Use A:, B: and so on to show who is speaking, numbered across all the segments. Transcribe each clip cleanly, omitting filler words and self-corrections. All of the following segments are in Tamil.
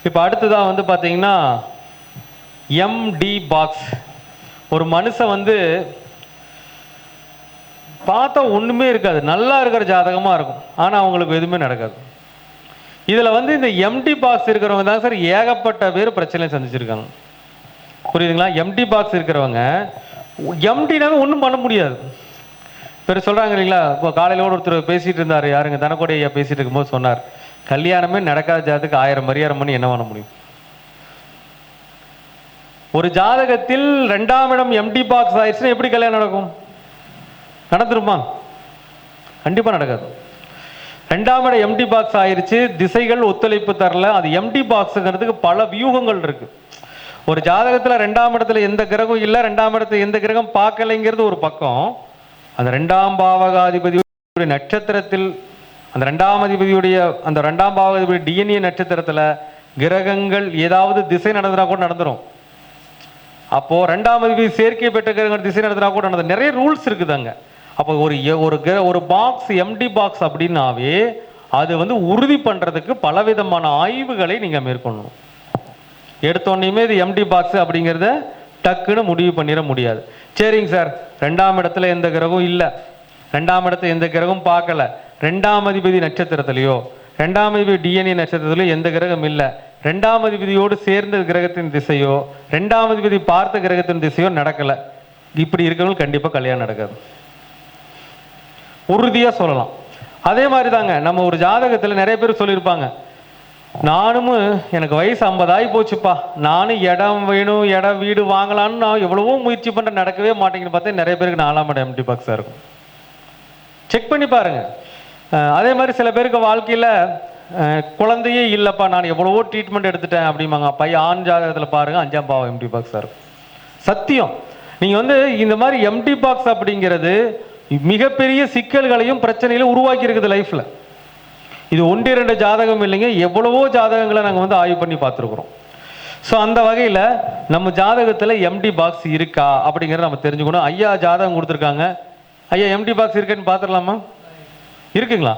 A: இப்போ அடுத்ததாக வந்து பார்த்தீங்கன்னா எம்டி பாக்ஸ். ஒரு மனுஷன் வந்து பார்த்தா ஒன்றுமே இருக்காது, நல்லா இருக்கிற ஜாதகமாக இருக்கும், ஆனால் அவங்களுக்கு எதுவுமே நடக்காது. இதில் வந்து இந்த எம்டி பாக்ஸ் இருக்கிறவங்க தான் சார் ஏகப்பட்ட பேர் பிரச்சனை சந்திச்சிருக்காங்க. புரியுதுங்களா? எம்டி பாக்ஸ் இருக்கிறவங்க எம்டினாவே ஒன்றும் பண்ண முடியாது. பேர் சொல்கிறாங்க இல்லைங்களா? இப்போ காலையில் ஒருத்தர் பேசிகிட்டு இருந்தார், யாருங்க தனக்கோடி ஐயா பேசிகிட்டு இருக்கும்போது சொன்னார், கல்யாணமே நடக்காத ஜாதத்துக்கு 1000 பரிகாரம் பண்ணி என்ன பண்ண முடியும்? ஒரு ஜாதகத்தில் 2ஆம் இடம் எம்டி பாக்ஸ் ஆயிடுச்சுன்னா எப்படி கல்யாணம் நடக்கும்? நடந்துருமா? கண்டிப்பாக நடக்காது. 2ஆம் இடம் எம்டி பாக்ஸ் ஆயிடுச்சு, திசைகள் ஒத்துழைப்பு தரல, அது எம்டி பாக்ஸுங்கிறதுக்கு பல வியூகங்கள் இருக்கு. ஒரு ஜாதகத்தில் 2ஆம் இடத்துல எந்த கிரகம் இல்லை, 2ஆம் இடத்துல எந்த கிரகம் பார்க்கலைங்கிறது ஒரு பக்கம். அந்த 2ஆம் பாவகாதிபதியுடைய நட்சத்திரத்தில், அந்த 2ஆம் அதிபதியுடைய அந்த 2ஆம் பாவகாதிபதி டிஎன்ஏ நட்சத்திரத்தில் கிரகங்கள் ஏதாவது திசை நடந்துனா கூட நடந்துடும். அப்போ 2ஆம் அதிபதி சேர்க்கை பெற்ற கிரகங்கள் திசை நடந்துனா கூட நடந்து, நிறைய ரூல்ஸ் இருக்குதாங்க. அப்போ ஒரு பாக்ஸ் எம்டி பாக்ஸ் அப்படின்னாவே அது வந்து உறுதி பண்ணுறதுக்கு பலவிதமான ஆய்வுகளை நீங்கள் மேற்கொள்ளணும். எடுத்தோன்னையுமே இது எம்டி பாக்ஸ் அப்படிங்கிறத டக்குன்னு முடிவு பண்ணிட முடியாது. சரிங்க சார், 2ஆம் இடத்துல எந்த கிரகம் இல்லை, 2ஆம் இடத்துல எந்த கிரகம் பார்க்கல, 2ஆம் அதிபதி நட்சத்திரத்திலையோ 2ஆம் அதிபதி டிஎன்ஏ நட்சத்திரத்திலையோ எந்த கிரகம் இல்லை, 2ஆம் அதிபதியோடு சேர்ந்த கிரகத்தின் திசையோ 2ஆம் அதிபதி பார்த்த கிரகத்தின் திசையோ நடக்கலை, இப்படி இருக்கிறவங்க கண்டிப்பாக கல்யாணம் நடக்காது, உறுதியாக சொல்லலாம். அதே மாதிரி தாங்க நம்ம ஒரு ஜாதகத்தில் நிறைய பேர் சொல்லியிருப்பாங்க, நானும் எனக்கு வயசு 50 ஆகி போச்சுப்பா, நானும் இடம் வேணும், இடம் வீடு வாங்கலான்னு நான் எவ்வளவோ முயற்சி பண்ணுறேன், நடக்கவே மாட்டேங்குன்னு பார்த்தா நிறைய பேருக்கு 4ஆம் இடம் எம்டி பாக்ஸாக இருக்கும். செக் பண்ணி பாருங்க. அதே மாதிரி சில பேருக்கு வாழ்க்கையில் குழந்தையே இல்லைப்பா, நான் எவ்வளவோ ட்ரீட்மெண்ட் எடுத்துட்டேன் அப்படிம்பாங்க. பையன் ஆண் ஜாதகத்தில் பாருங்க 5ஆம் பாவம் எம்டி பாக்ஸாக இருக்கும். சத்தியம். நீங்கள் வந்து இந்த மாதிரி எம்டி பாக்ஸ் அப்படிங்கிறது மிகப்பெரிய சிக்கல்களையும் பிரச்சனைகளையும் உருவாக்கி இருக்குது லைஃப்பில். இது 1-2 ஜாதகம் இல்லைங்க, எவ்வளவோ ஜாதகங்களை நாங்கள் வந்து ஆய்வு பண்ணி பார்த்துருக்குறோம். ஸோ அந்த வகையில் நம்ம ஜாதகத்தில் எம்டி பாக்ஸ் இருக்கா அப்படிங்கிறத நம்ம தெரிஞ்சுக்கணும். ஐயா ஜாதகம் கொடுத்துருக்காங்க, ஐயா எம்டி பாக்ஸ் இருக்குன்னு பார்த்துடலாமா? இருக்குங்களா?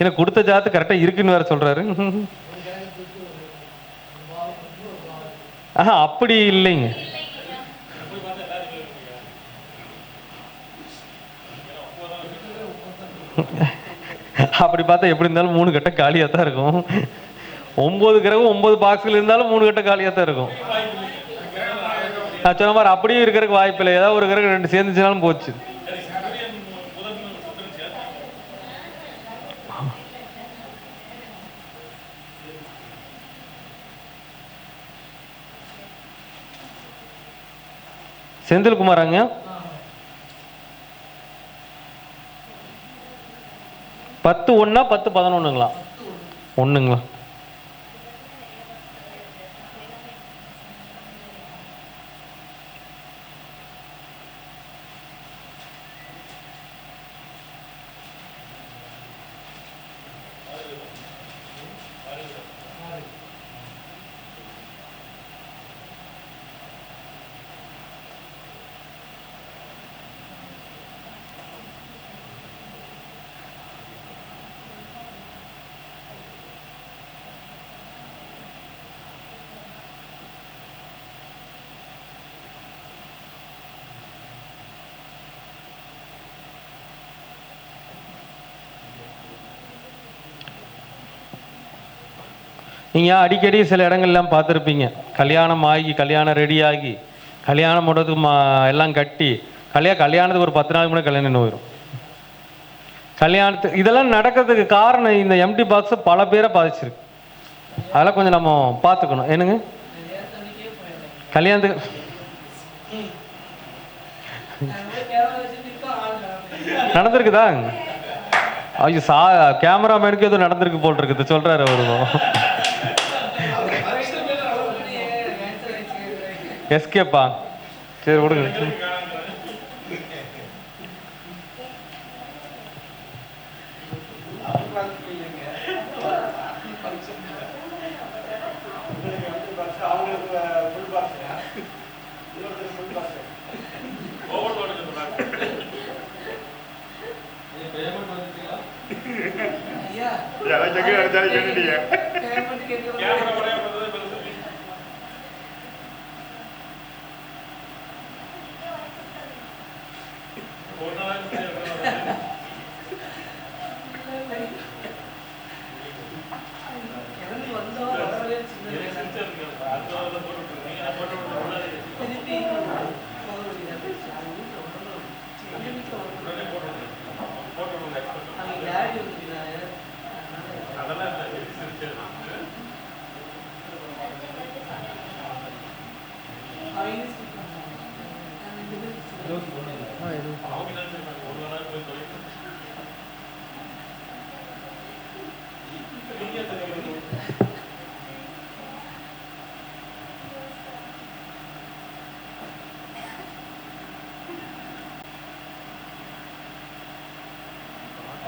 A: எனக்கு கொடுத்த ஜாதகம் கரெக்டாக இருக்குன்னு வேற சொல்கிறாரு. அப்படி இல்லைங்க, அப்படி பார்த்தா எப்படி இருந்தாலும் 3 கட்ட காலியாக தான் இருக்கும். 9 கிரகம் 9 பாக்ஸில் இருந்தாலும் 3 கட்ட காலியாக தான் இருக்கும். நான் சொன்ன மாதிரி அப்படியே இருக்கிறதுக்கு வாய்ப்பு இல்லை, ஏதாவது ஒரு கிரகம் 2 சேர்ந்துச்சுனாலும் போச்சு. செந்தில்குமாராங்க, 10-1 10-11ங்களா? ஒன்றுங்களா? நீங்கள் அடிக்கடி சில இடங்கள்லாம் பார்த்துருப்பீங்க, கல்யாணம் ஆகி கல்யாணம் ரெடி ஆகி கல்யாணம் முடத்துக்கு எல்லாம் கட்டி கல்யாணத்துக்கு ஒரு 10 நாளைக்கு முன்னாடி கல்யாணம் போயிடும். கல்யாணத்துக்கு இதெல்லாம் நடக்கிறதுக்கு காரணம் இந்த எம்டி பாக்ஸ் பல பேரை பாதிச்சிருக்கு. அதெல்லாம் கொஞ்சம் நம்ம பார்த்துக்கணும். என்னங்க கல்யாணத்துக்கு நடந்திருக்குதா? ஐயோ, கேமராமேனுக்கு எதுவும் நடந்திருக்கு போல் இருக்குது சொல்றாரு அவரு. எஸ்கேப்பா? சரி விடுங்க.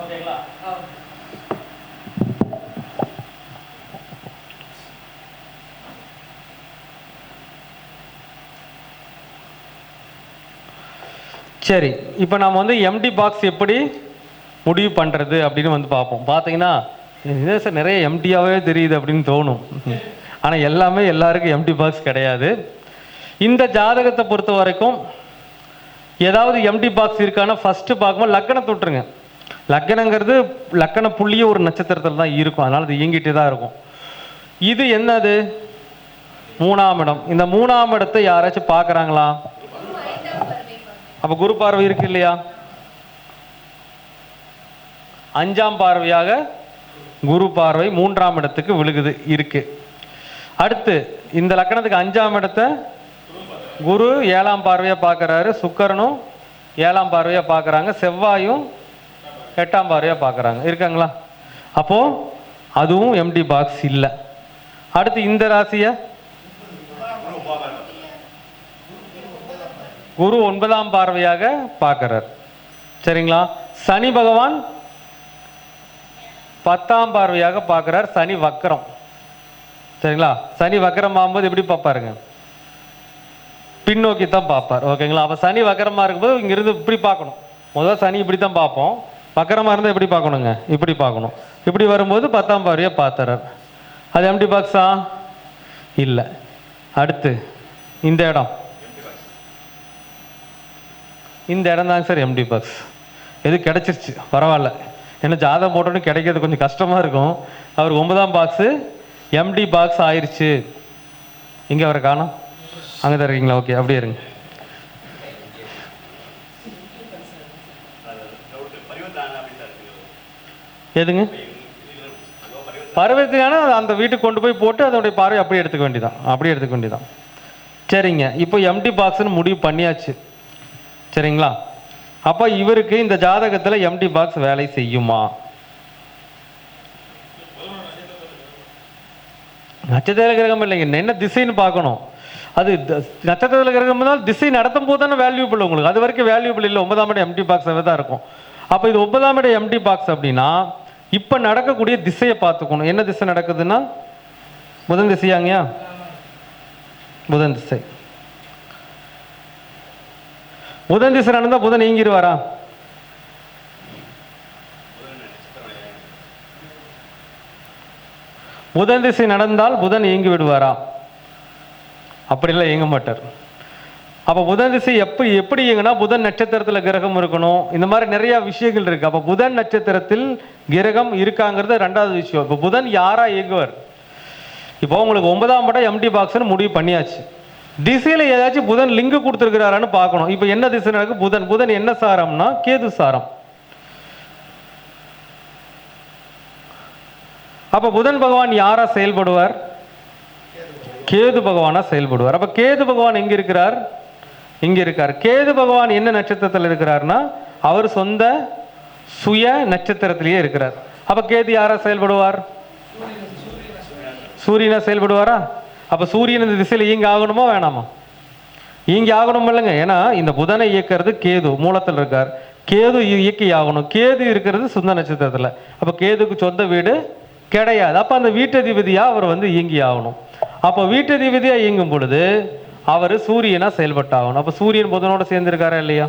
A: ஓகேங்களா? சரி, இப்போ நம்ம வந்து எம்டி பாக்ஸ் எப்படி முடிவு பண்ணுறது அப்படின்னு வந்து பார்ப்போம். பார்த்தீங்கன்னா இதே சார் நிறைய எம்டியாகவே தெரியுது அப்படின்னு தோணும். ஆனால் எல்லாமே எல்லாருக்கும் எம்டி பாக்ஸ் கிடையாது. இந்த ஜாதகத்தை பொறுத்த வரைக்கும் ஏதாவது எம்டி பாக்ஸ் இருக்கான்னா ஃபஸ்ட்டு பார்க்கும்போது லக்கணத்தை விட்டுருங்க. லக்கணங்கிறது லக்கண புள்ளியே ஒரு நட்சத்திரத்தில் தான் இருக்கும், அதனால் அது இயங்கிட்டு தான் இருக்கும். இது என்னது? 3ஆம் இடம். இந்த 3ஆம் இடத்தை யாராச்சும் பார்க்குறாங்களா? அப்போ குரு பார்வை இருக்கு இல்லையா? 5ஆம் பார்வையாக குரு பார்வை 3ஆம் இடத்துக்கு விழுகுது இருக்கு. அடுத்து இந்த லக்கணத்துக்கு 5ஆம் இடத்தை குரு 7ஆம் பார்வையாக பார்க்குறாரு, சுக்கிரனும் 7ஆம் பார்வையாக பார்க்குறாங்க, செவ்வாயும் 8ஆம் பார்வையாக பார்க்குறாங்க. இருக்காங்களா? அப்போது அதுவும் எம்டி பாக்ஸ் இல்லை. அடுத்து இந்த ராசியை குரு 9ஆம் பார்வையாக பார்க்கிறார். சரிங்களா? சனி பகவான் 10ஆம் பார்வையாக பார்க்கிறார். சனி வக்கரம். சரிங்களா? சனி வக்கரம் ஆகும்போது எப்படி பார்ப்பாருங்க? பின்னோக்கி தான் பார்ப்பார். ஓகேங்களா? அப்போ சனி வக்கரமாக இருக்கும்போது இங்கிருந்து இப்படி பார்க்கணும். முதல்ல சனி இப்படி தான் பார்ப்போம். வக்கரமாக இருந்தால் எப்படி பார்க்கணுங்க? இப்படி பார்க்கணும். இப்படி வரும்போது 10ஆம் பார்வையாக பார்த்துறார். அது எம்டி பாக்ஸா? இல்லை. அடுத்து இந்த இடம், இந்த இடம் தாங்க சார் எம்டி பாக்ஸ். எது கிடைச்சிருச்சு, பரவாயில்ல. ஏன்னா ஜாதகம் போட்டோன்னு கிடைக்கிறது கொஞ்சம் கஷ்டமாக இருக்கும். அவர் 9ஆம் பாக்ஸு எம்டி பாக்ஸ் ஆயிடுச்சு. இங்கே அவரை காணோம், அங்கே தான் இருக்கீங்களா? ஓகே, அப்படியே இருங்க. எதுங்க பருவத்தினால அந்த வீட்டுக்கு கொண்டு போய் போட்டு அதனுடைய பார்வை அப்படியே எடுத்துக்க வேண்டியதான், அப்படியே எடுத்துக்க வேண்டியதான். சரிங்க, இப்போ எம்டி பாக்ஸ்னு முடிவு பண்ணியாச்சு. சரிங்களா? அப்போ இவருக்கு இந்த ஜாதகத்தில் எம்டி பாக்ஸ் வேலை செய்யுமா? நட்சத்திர கிரகம் இல்லைங்க, என்ன திசைன்னு பார்க்கணும். அது நட்சத்திர கிரகம் தான் திசை நடத்தும் போது தானே வேல்யூபிள் உங்களுக்கு. அது வரைக்கும் வேல்யூபிள் இல்லை. 9ஆம் இடம் எம்டி பாக்ஸாகவே தான் இருக்கும். அப்போ இது 9ஆம் இடம் எம்டி பாக்ஸ் அப்படின்னா இப்போ நடக்கக்கூடிய திசையை பார்த்துக்கணும். என்ன திசை நடக்குதுன்னா புதன் திசையாங்கயா? புதன் திசை. புதன் திசை நடந்தால் புதன் நீங்கிடுவாரா? புதன் திசை நடந்தால் புதன் இயங்கி விடுவாரா? அப்படிலாம் இயங்க மாட்டார். அப்போ புதன் திசை எப்படி இயங்குனா புதன் நட்சத்திரத்தில் கிரகம் இருக்கணும். இந்த மாதிரி நிறைய விஷயங்கள் இருக்கு. அப்போ புதன் நட்சத்திரத்தில் கிரகம் இருக்காங்கிறது ரெண்டாவது விஷயம். இப்போ புதன் யாரா இயங்குவார்? இப்போ உங்களுக்கு 9ஆம் இடம் எம்டி பாக்ஸ்னு முடிவு பண்ணியாச்சு. திசையில் ஏதாச்சும் புதன் லிங்கு கொடுத்துருக்கிறாரான்னு பார்க்கணும். இப்போ என்ன திசை நடக்கு? புதன். புதன் என்ன சாரம்னா கேது சாரம். அப்போ புதன் பகவான் யாரா செயல்படுவார்? கேது பகவானா செயல்படுவார். அப்போ கேது பகவான் எங்க இருக்கிறார்? இங்க இருக்கார். கேது பகவான் என்ன நட்சத்திரத்தில் இருக்கிறார்னா அவர் சொந்த சுய நட்சத்திரத்திலேயே இருக்கிறார். அப்ப கேது யாரா செயல்படுவார்? சூரியனா செயல்படுவாரா? அப்ப சூரியன் இந்த திசையில் இயங்கி ஆகணுமா வேணாமா? இயங்கி ஆகணும் இல்லைங்க. ஏன்னா இந்த புதனை இயக்கிறது கேது, மூலத்தில் இருக்கார். கேது இயக்கி ஆகணும். கேது இருக்கிறது சொந்த நட்சத்திரத்துல. அப்ப கேதுக்கு சொந்த வீடு கிடையாது. அப்ப அந்த வீட்டதிபதியா அவர் இயங்கி ஆகணும். அப்போ வீட்டதிபதியா இயங்கும் பொழுது அவர் சூரியனா செயல்பட்டாகணும். அப்ப சூரியன் புதனோட சேர்ந்திருக்காரா இல்லையா?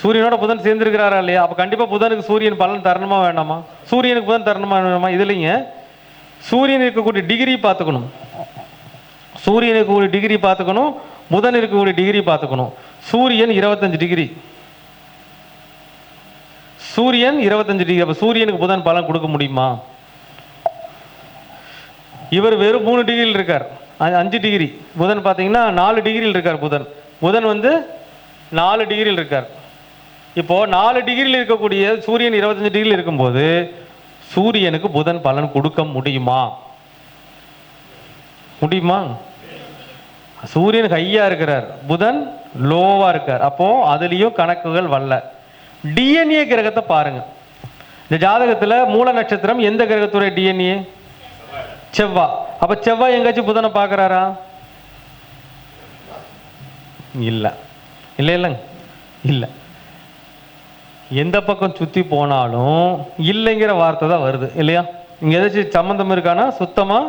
A: சூரியனோட புதன் சேர்ந்துருக்கிறாரா இல்லையா? அப்போ கண்டிப்பாக புதனுக்கு சூரியன் பலன் தரணுமா வேண்டாமா? சூரியனுக்கு புதன் தரணுமா வேண்டாமா? இதுலைங்க சூரியன் இருக்கக்கூடிய டிகிரி பார்த்துக்கணும், சூரியன் இருக்கக்கூடிய டிகிரி பார்த்துக்கணும், புதன் இருக்கக்கூடிய டிகிரி பார்த்துக்கணும். சூரியன் 25 டிகிரி, சூரியன் 25 டிகிரி. அப்போ சூரியனுக்கு புதன் பலன் கொடுக்க முடியுமா? இவர் வெறும் 3 டிகிரியில் இருக்கார், 5 டிகிரி. புதன் பார்த்தீங்கன்னா 4 டிகிரியில் இருக்கார். புதன் வந்து 4 டிகிரியில் இருக்கார். இப்போ 4 டிகிரியில் இருக்கக்கூடிய சூரியன் 25 டிகிரியில் இருக்கும்போது சூரியனுக்கு புதன் பலன் கொடுக்க முடியுமா? முடியுமா? சூரியன் ஹையா இருக்கிறார், புதன் லோவா இருக்கார். அப்போ அதுலயும் கணக்குகள் வரல. டிஎன்ஏ கிரகத்தை பாருங்க. இந்த ஜாதகத்துல மூல நட்சத்திரம் எந்த கிரகத்துடைய டிஎன்ஏ? செவ்வாய். அப்ப செவ்வாய் எங்காச்சும் புதனை பார்க்கறாரா? இல்ல இல்ல இல்லைங்க, இல்ல. எந்த பக்கம் சுத்தி போனாலும் இல்லைங்கிற வார்த்தை தான் வருது இல்லையா? இங்க ஏதாச்சும் சம்பந்தம் இருக்கானா? சுத்தமா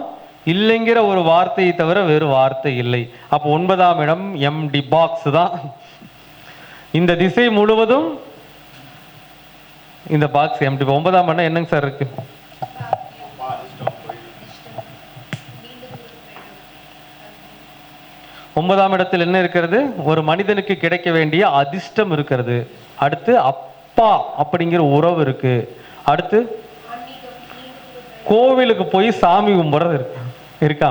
A: இல்லைங்கிற ஒரு வார்த்தையை தவிர வேறு வார்த்தை இல்லை. அப்போ 9ஆம் இடம் எம்டி பாக்ஸ் தான். இந்த திசை முழுவதும் இந்த பாக்ஸ் எம்டி. 9ஆம் இடம் என்னங்க சார் இருக்கு? ஒன்பதாம் இடத்தில் என்ன இருக்கிறது? ஒரு மனிதனுக்கு கிடைக்க வேண்டிய அதிர்ஷ்டம் இருக்கிறது. அடுத்து அப்பா அப்படிங்கிற உறவு இருக்கு. அடுத்து கோவிலுக்கு போய் சாமி கும்பிட்றது இருக்கா?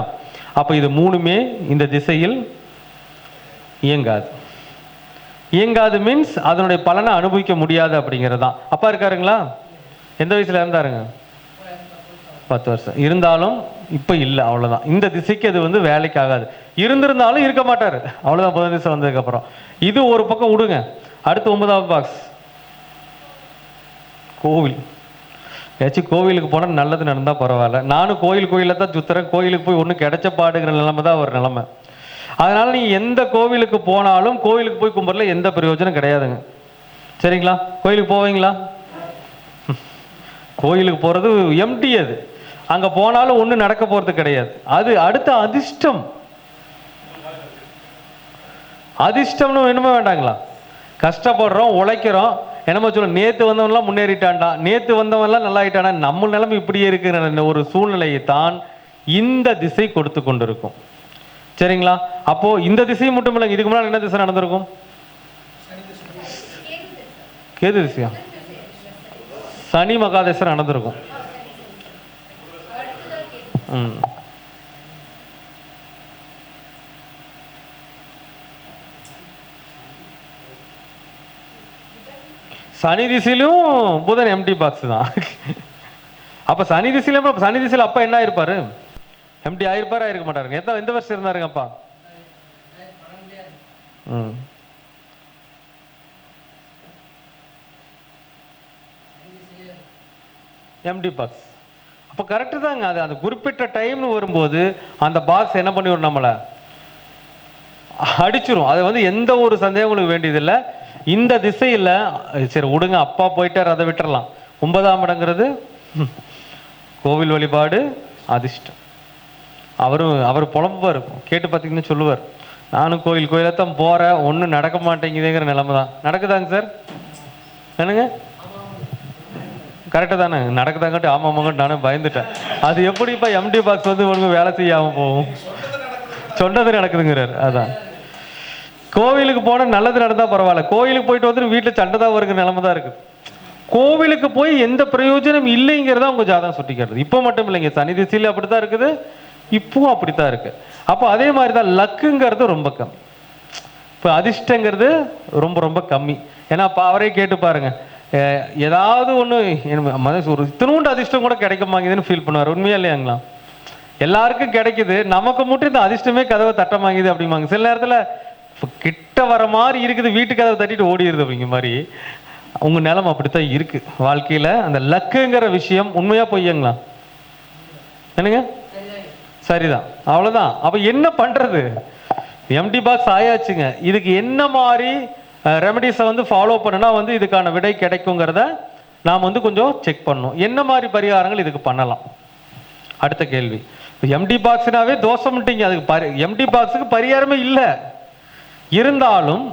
A: அப்ப இது மூணுமே இந்த திசையில் இயங்காது. இயங்காது மீன்ஸ் அதனுடைய பலனை அனுபவிக்க முடியாது அப்படிங்கிறது தான். அப்பா இருக்காருங்களா? எந்த வயசுல இருந்தாருங்க? 10 வருஷம் இருந்தாலும் இப்ப இல்லை, அவ்வளவுதான். இந்த திசைக்கு அது வந்து வேலைக்கு ஆகாது. இருந்திருந்தாலும் இருக்க மாட்டாரு, அவ்வளவுதான். புதன் திசை வந்ததுக்கு அப்புறம் இது ஒரு பக்கம் விடுங்க. அடுத்து 9ஆவது பாக்ஸ் கோவில். ஏதாச்சும் கோவிலுக்கு போனால் நல்லது நடந்தா பரவாயில்ல. நானும் கோயில தான் சுத்துறேன், கோயிலுக்கு போய் ஒன்றும் கிடைச்ச பாடுங்கிற நிலைமை தான் ஒரு நிலைமை. அதனால நீங்க எந்த கோவிலுக்கு போனாலும் கோயிலுக்கு போய் கும்பிடல எந்த பிரயோஜனம் கிடையாதுங்க. சரிங்களா? கோயிலுக்கு போவீங்களா? கோயிலுக்கு போறது எம்டி. அது அங்க போனாலும் ஒன்றும் நடக்க போறது கிடையாது. அது அடுத்த அதிர்ஷ்டம். அதிர்ஷ்டம்னு வேணுமா வேண்டாங்களா? கஷ்டப்படுறோம், உழைக்கிறோம், என்னமோ சொல்ல நேத்து வந்தவன்லாம் முன்னேறிட்டான்டா, நேத்து வந்தவன்லாம் நல்லா ஆயிட்டானா. நம்ம நிலைமை இப்படியே இருக்கிற ஒரு சூழ்நிலையை தான் இந்த திசை கொடுத்து கொண்டிருக்கும். சரிங்களா? அப்போ இந்த திசை மட்டும் இல்லைங்க, இதுக்கு முன்னாடி என்ன திசை நடந்திருக்கும்? கேது திசையா? சனி மகாதசை நடந்திருக்கும். சனி திசையிலும் புதன் எம்டி பாக்ஸ் தான். அப்ப சனி திசையில அப்பா என்ன ஆயிருப்பாரு? எம்டி ஆயிருப்பாரு, ஆயிருக்க மாட்டாருங்க. எந்த வருஷம் இருந்தாருங்க அப்பா? Empty box. அப்ப கரெக்டு தாங்க. அது அந்த குறிப்பிட்ட டைம்னு வரும்போது அந்த பாக்ஸ் என்ன பண்ணிவிடும்? நம்மளை அடிச்சிரும். அது வந்து எந்த ஒரு சந்தேகங்களுக்கு வேண்டியதில்லை. இந்த திசையில சரி விடுங்க, அப்பா போயிட்டார், அதை விட்டுறலாம். 9ஆம் இடங்கிறது கோவில் வழிபாடு, அதிர்ஷ்டம். அவர் புலம்புவார், கேட்டு பார்த்தீங்கன்னு சொல்லுவார், நானும் கோயிலாக தான் போறேன், ஒன்றும் நடக்க மாட்டேங்குதுங்கிற நிலைமை தான். நடக்குதாங்க சார்? என்னங்க கரெக்டாக தானே நடக்குதாங்கட்டு? ஆமாமாங்கட்டு நானும் பயந்துட்டேன். அது எப்படிப்பா எம்டி பாக்ஸ் வந்து ஒழுங்கு வேலை செய்யாமல் போகும்? சொன்னது நடக்குதுங்கிறார். அதான் கோவிலுக்கு போனால் நல்லது நடந்தா பரவாயில்ல, கோவிலுக்கு போயிட்டு வந்து வீட்டில் சண்டை தான் வருகிற நிலைமை தான் இருக்குது. கோவிலுக்கு போய் எந்த பிரயோஜனம் இல்லைங்கிறதா உங்க ஜாதகம் சுட்டிக்கிறது. இப்போ மட்டும் இல்லைங்க, சனி திசையில் அப்படித்தான் இருக்குது, இப்பவும் அப்படித்தான் இருக்கு. அப்போ அதே மாதிரி தான் லக்குங்கிறது ரொம்ப கம்மி, இப்போ அதிர்ஷ்டங்கிறது ரொம்ப ரொம்ப கம்மி. ஏன்னா அப்போ அவரே கேட்டு பாருங்க, ஏதாவது ஒன்று ஒரு இத்தினூண்டு அதிர்ஷ்டம் கூட கிடைக்க மாங்குதுன்னு ஃபீல் பண்ணுவார். உண்மையா இல்லையாங்களா? எல்லாருக்கும் கிடைக்குது, நமக்கு மட்டும் இந்த அதிர்ஷ்டமே கதவை தட்ட மாங்குது அப்படிம்பாங்க. சில நேரத்தில் கிட்ட வர மாதிரி இருக்குது, வீட்டு கதவை தட்டிட்டு ஓடிடுது அப்படிங்கிற மாதிரி. உங்க நிலைமை அப்படித்தான் இருக்கு வாழ்க்கையில. அந்த லக்குங்கிற விஷயம் உண்மையா பொய்யுங்களா? என்னங்க? சரிதான், அவ்வளவுதான். அப்ப என்ன பண்றது? எம்டி பாக்ஸ் ஆயாச்சுங்க. இதுக்கு என்ன மாதிரி ரெமடிஸை வந்து ஃபாலோ பண்ணுனா வந்து இதுக்கான விடை கிடைக்குங்கிறத நாம் வந்து கொஞ்சம் செக் பண்ணணும். என்ன மாதிரி பரிகாரங்கள் இதுக்கு பண்ணலாம்? அடுத்த கேள்வி. எம்டி பாக்ஸ்னாவே தோஷம்ட்டீங்க, அதுக்கு எம்டி பாக்ஸுக்கு பரிகாரமே இல்லை. இருந்தாலும்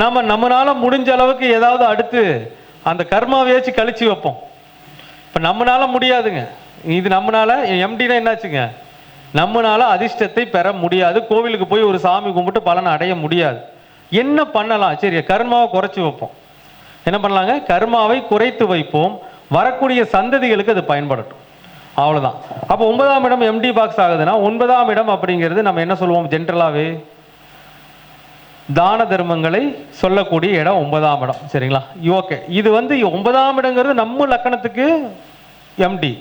A: நம்மளால முடிஞ்ச அளவுக்கு ஏதாவது அடுத்து அந்த கர்மாவையாச்சும் கழிச்சு வைப்போம். இப்போ நம்மளால முடியாதுங்க, இது நம்மளால எம்டினா என்னாச்சுங்க, நம்மளால அதிர்ஷ்டத்தை பெற முடியாது. கோவிலுக்கு போய் ஒரு சாமி கும்பிட்டு பலனை அடைய முடியாது. என்ன பண்ணலாம்? சரி, கர்மாவை குறைச்சி வைப்போம். என்ன பண்ணலாங்க? கர்மாவை குறைத்து வைப்போம், வரக்கூடிய சந்ததிகளுக்கு அது பயன்படட்டும், அவ்வளோதான். அப்போ 9ஆம் இடம் எம்டி பாக்ஸ் ஆகுதுன்னா 9ஆம் இடம் அப்படிங்கிறது நம்ம என்ன சொல்லுவோம் ஜென்ரலாகவே, தான தர்மங்களை சொல்லக்கூடிய இடம் 9ஆம் இடம். சரிங்களா? ஓகே. இது 9ஆம் இடங்கிறது நம்ம லக்கணத்துக்கு எம்டி,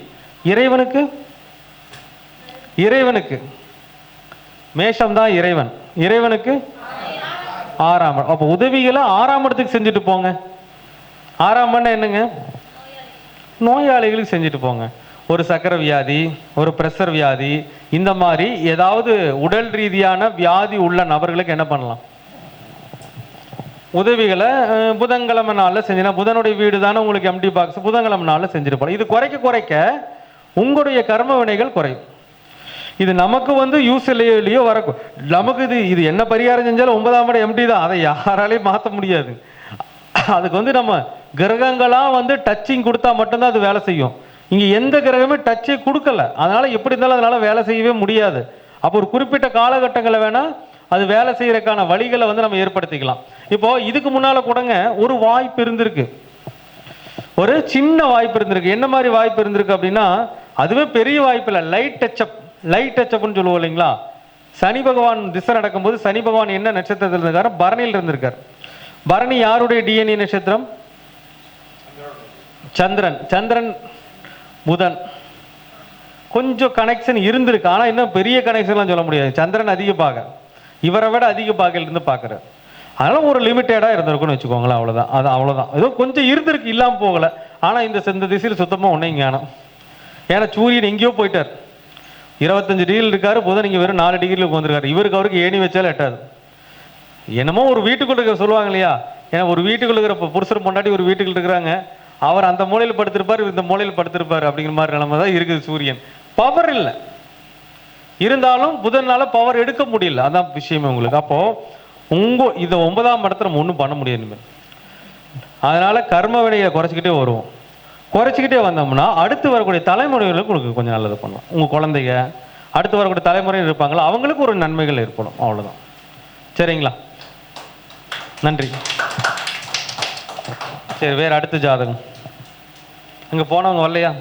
A: இறைவனுக்கு மேஷம் தான் இறைவன், இறைவனுக்கு 6ஆம் இடம். அப்போ உதவிகளை 6ஆம் இடத்துக்கு செஞ்சுட்டு போங்க. 6ஆம் இடம் என்னங்க? நோயாளிகளுக்கு செஞ்சுட்டு போங்க. ஒரு சக்கரை வியாதி, ஒரு பிரஷர் வியாதி, இந்த மாதிரி ஏதாவது உடல் ரீதியான வியாதி உள்ள நபர்களுக்கு என்ன பண்ணலாம்? உதவிகளை புதன்கிழமை நாளில் செஞ்சுனா, புதனுடைய வீடு தானே உங்களுக்கு எம்டி பாக்ஸ், புதன்கிழமை நாளில் செஞ்சுட்டு போகலாம். இது குறைக்க உங்களுடைய கர்ம வினைகள் குறையும். இது நமக்கு யூஸ் இல்லையோ வரக்கும், நமக்கு இது என்ன பரிகாரம் செஞ்சாலும் 9ஆம் இடம் எம்டி தான், அதை யாராலையும் மாற்ற முடியாது. அதுக்கு நம்ம கிரகங்களாக டச்சிங் கொடுத்தா மட்டும்தான் அது வேலை செய்யும். இங்கே எந்த கிரகமே டச்சை கொடுக்கல, அதனால எப்படி இருந்தாலும் அதனால வேலை செய்யவே முடியாது. அப்போ ஒரு குறிப்பிட்ட காலகட்டங்களை வேணா அது வேலை செய்யறதுக்கான வழிகளை நம்ம ஏற்படுத்திக்கலாம். இப்போ இதுக்கு முன்னால கூடங்க ஒரு வாய்ப்பு இருந்திருக்கு, ஒரு சின்ன வாய்ப்பு இருந்திருக்கு. என்ன மாதிரி வாய்ப்பு இருந்திருக்கு அப்படின்னா, அதுவே பெரிய வாய்ப்பு இல்லை, லைட் டச்சப்னு சொல்லுவோம் இல்லைங்களா? சனி பகவான் திசை நடக்கும்போது சனி பகவான் என்ன நட்சத்திரத்தில் இருந்திருக்காரு? பரணியில் இருந்திருக்கார். பரணி யாருடைய டிஎன்ஏ நட்சத்திரம்? சந்திரன் புதன். கொஞ்சம் கனெக்ஷன் இருந்திருக்கு, ஆனா இன்னும் பெரிய கனெக்ஷன்லாம் சொல்ல முடியாது. சந்திரன் அதிக பாக, இவரை விட அதிக பாகையில் இருந்து பார்க்குறாரு. அதனால ஒரு லிமிட்டடாக இருந்திருக்குன்னு வச்சுக்கோங்களேன், அவ்வளோதான். அது அவ்வளோதான், ஏதோ கொஞ்சம் இருந்திருக்கு, இல்லாமல் போகலை. ஆனால் இந்த திசையில் சுத்தமாக ஒன்றையும் காணும். ஏன்னா சூரியன் எங்கேயோ போயிட்டார், 25 டிகிரியில் இருக்காரு, புதன் இங்கே வெறும் 4 டிகிரியில் உட்காந்துருக்காரு. அவருக்கு ஏணி வச்சாலும் எட்டாது. என்னமோ ஒரு வீட்டுக்குள்ள இருக்க சொல்லுவாங்க இல்லையா, ஏன்னா ஒரு வீட்டுக்குள்ள இருக்கிற புருஷர் பொண்டாட்டி ஒரு வீட்டுக்குள்ள இருக்கிறாங்க, அவர் அந்த மூலையில் படுத்திருப்பார், இந்த மூலையில் படுத்திருப்பார், அப்படிங்கிற மாதிரி நிலைமை தான் இருக்குது. சூரியன் பவர் இல்லை, இருந்தாலும் புதனால பவர் எடுக்க முடியல, அதான் விஷயமே உங்களுக்கு. அப்போ இதை 9ஆம் இடத்துல நம்ம ஒன்றும் பண்ண முடியாது. அதனால கர்ம வினையை குறைச்சிக்கிட்டே வருவோம். குறைச்சிக்கிட்டே வந்தோம்னா அடுத்து வரக்கூடிய தலைமுறைகளுக்கு உங்களுக்கு கொஞ்சம் நல்லது பண்ணும். உங்கள் குழந்தைங்க அடுத்து வரக்கூடிய தலைமுறையில் இருப்பாங்களா, அவங்களுக்கு ஒரு நன்மைகள் ஏற்படும், அவ்வளோதான். சரிங்களா? நன்றி. சரி, வேற அடுத்த ஜாதகம். அங்கே போனவங்க வரலையா?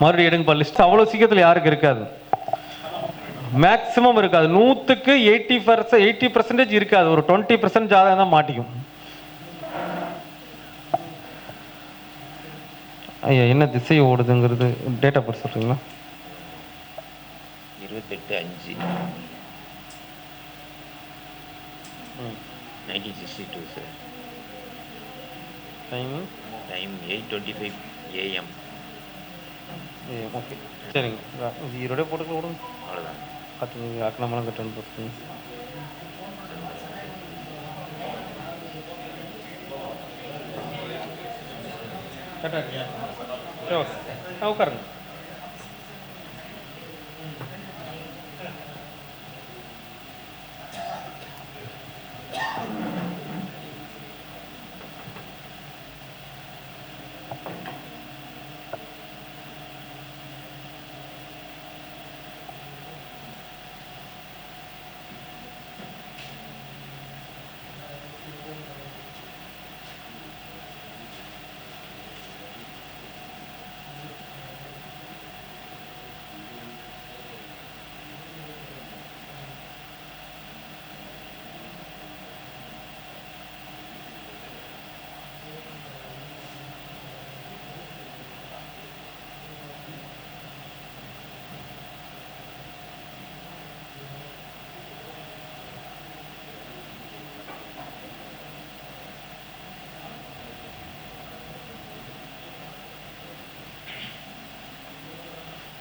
A: மறுபடியும் எடுங்கப்பா லிஸ்ட். அவ்வளோ சீக்கிரத்தில் யாருக்கு இருக்காது, மேக்சிமம் இருக்காது. 100க்கு 80% இருக்காது, ஒரு 20% ஜாதகம் தான் மாட்டிக்கும். ஐயா என்ன திசை ஓடுதுங்கிறது டேட்டா பர் சொல்றீங்களா?
B: 28/5/1962 சார். Time 8:25 AM.
A: ஓகே, சரிங்க. ஈரோட போட்டுக்க விடுங்க,
B: அவ்வளோதான்.
A: அக்கணமெல்லாம் கட்டணும் போட்டு. உட்காருங்க.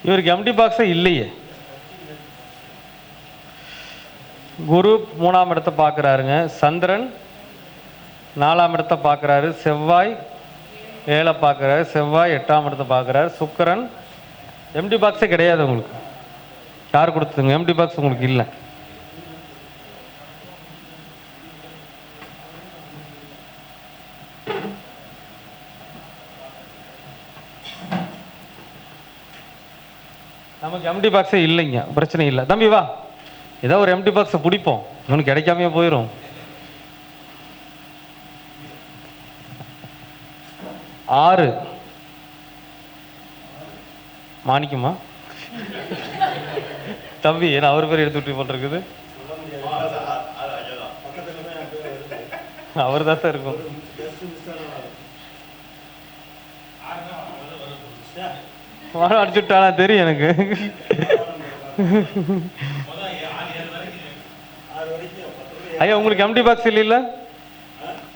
A: இவருக்கு எம்டி பாக்ஸே இல்லையே. குரு 3ஆம் இடத்தை பார்க்குறாருங்க, சந்திரன் 4ஆம் இடத்தை பார்க்குறாரு, செவ்வாய் 7 பார்க்குறாரு, செவ்வாய் 8ஆம் இடத்தை பார்க்குறாரு, சுக்கிரன். எம்டி பாக்ஸே கிடையாது உங்களுக்கு. யார் கொடுத்துங்க எம்டி பாக்ஸ்? உங்களுக்கு இல்லை. நமக்கு எம்டி பாக்ஸே இல்லைங்க, பிரச்சனை இல்லை. தம்பி வா, ஏதோ ஒரு எம்டி பாக்ஸை பிடிப்போம், இவனுக்கு கிடைக்காமையே போயிடும். 6 மாணிக்குமா தம்பி, ஏன்னா அவர் பேர் எடுத்து விட்டு போட்டிருக்குது. அவர் தான் சார் இருக்கும். அடிச்சுட்டானா தெரியும் எனக்கு. ஐயா உங்களுக்கு எம்டி பாக்ஸ் இல்ல?